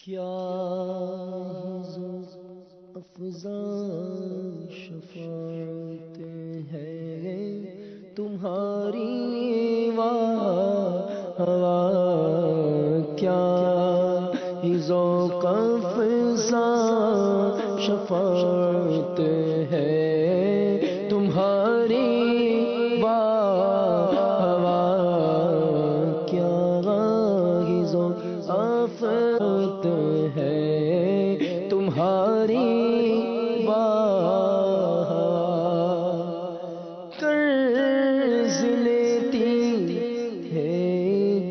کیا افزا شفاعت ہے تمہاری واہ کیا ذوق افزا شفاعت ہے تمہاری واہ کیا ذوق افزا ہے تمہاری واہ قرض لیتی ہے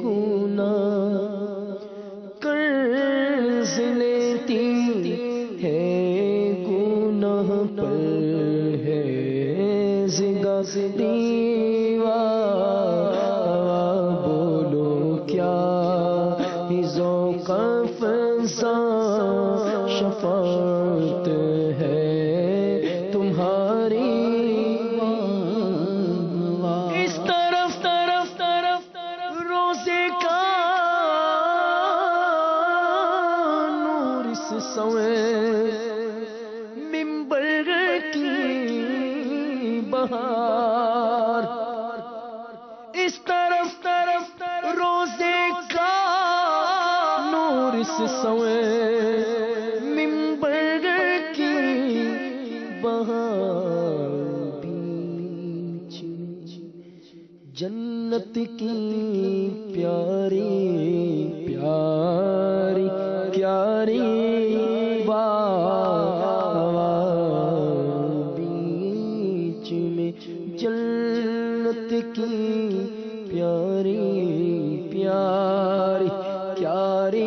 گناہ قرض لیتی ہے گناہ پر ہے زندہ بولو کیا ذوق افزا شفاعت ہے تمہاری اس طرف روزے کا نور اس سوے منبر کی بہار اس طرف روزے کا نور اس سوے منبر کی بہار بیچ جنت کی پیاری پیاری پیاری بیچ میں جنت کی پیاری پیاری پیاری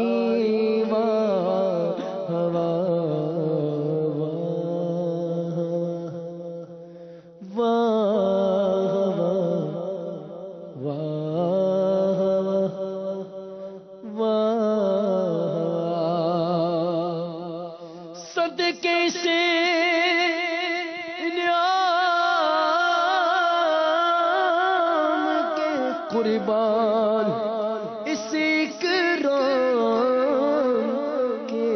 صدقے سے انعام کے قربان اس اکرام کے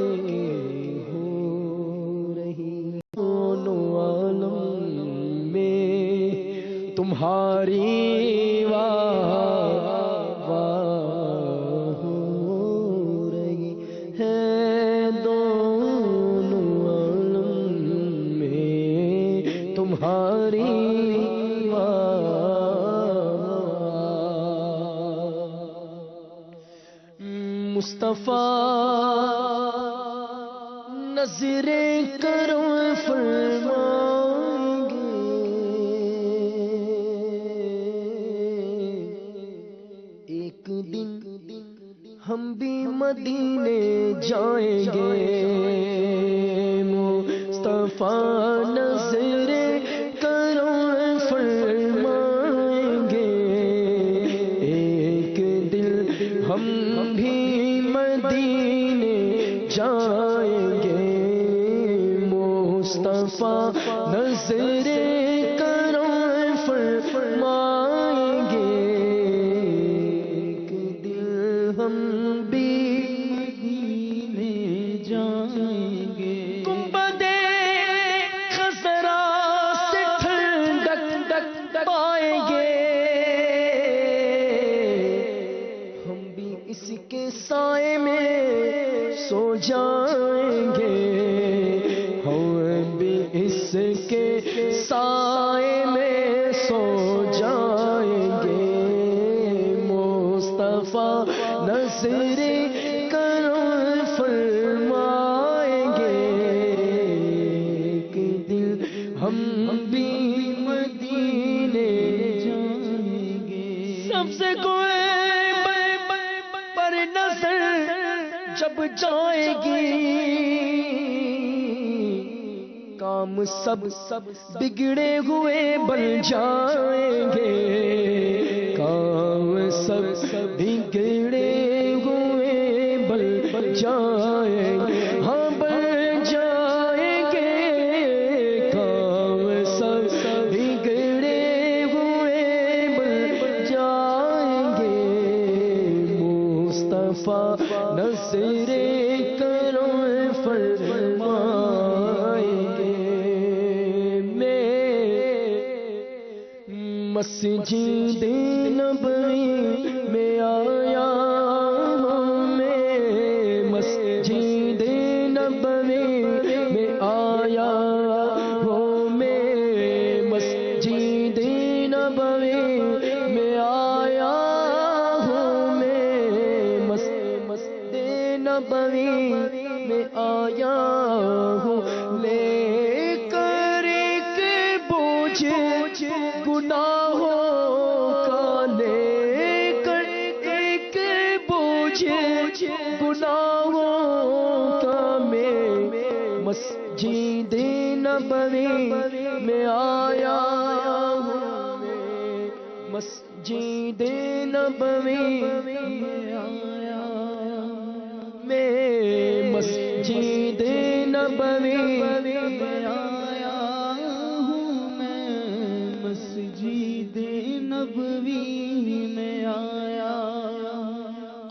ہو رہی دونوں عالم میں تمہاری واہ ہو رہی ہے تمہاری مصطفیٰ نظر کرم فرمائیں گے ایک دن ہم بھی مدینے جائیں گے مصطفیٰ نظر کرم فرمائیں گے ایک دل ہم بھی مدینے جائیں گے مصطفیٰ نظر کرم فرمائیں گے ایک دل ہم بھی مدینے جائیں گے اس کے سائے میں سو جائیں گے ہم بھی اس کے سائے میں سو جائیں گے مصطفیٰ نظر کرم فرمائیں گے ایک دن ہم بھی مدینے جائیں گے سب سے کوئی نظر جب جائے گی کام سب بگڑے ہوئے بن جائیں گے کام سب بگڑے ہوئے بن جائیں گے ہاں بن جائیں گے کام سب بگڑے ہوئے بن جائیں گے مصطفیٰ نظر مسجد نبوی میں آیا ہوں میں، مسجد نبوی میں آیا ہوں میں، مسجد نبوی میں آیا ہوں میں، مسجد نبوی میں آیا ہوں، لے کر ایک بوجھ گناہوں کا، لے کر ایک بوجھ گناہوں کا، میں مسجد نبوی میں آیا ہوں میں، مسجد نبوی میں آیا میں، مسجد نبوی میں آیا ہوں میں، مسجد نبوی میں آیا،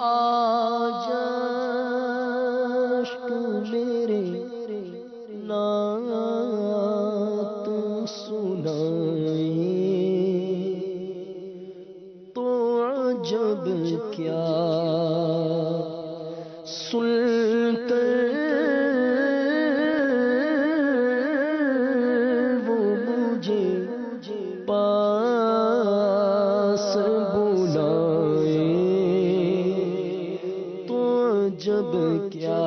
آج اشک میرے نعت سنائیں تو عجب کیا سن کر وہ مجھے پاس بلائے تو عجب کیا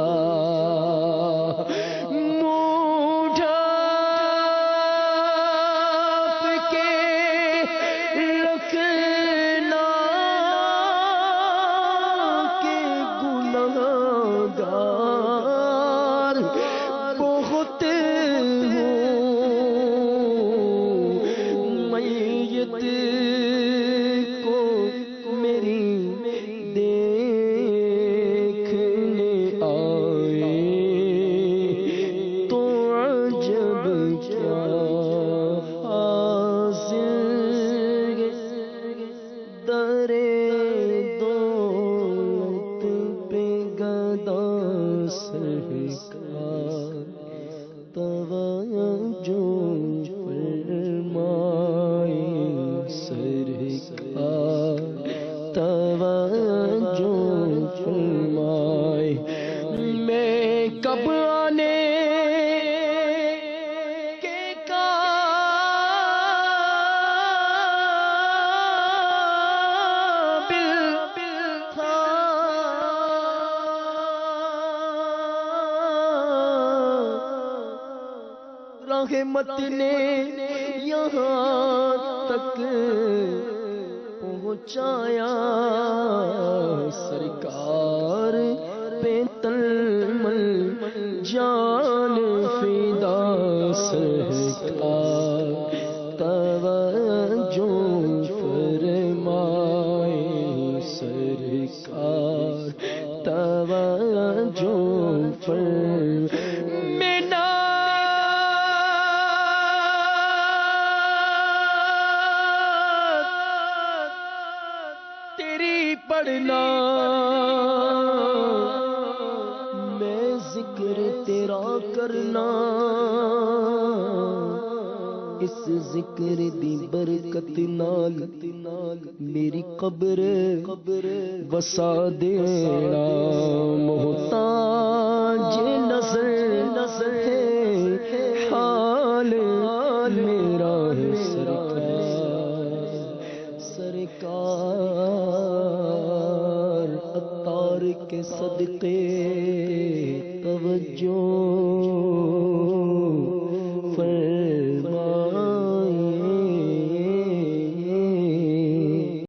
کب آنے کے قابل تھا، رحمت نے یہاں تک پہنچایا، سرکار پہ تلمل جان فدا، سرکار توجہ فرمائے، سرکار توجہ فرمائے، پڑھنا میں ذکر تیرا کرنا، اس ذکر دی برکت نال میری قبر وسا دینا، محتاج نظر ہے حال میرا، سرکار عطار کے صدقے توجہ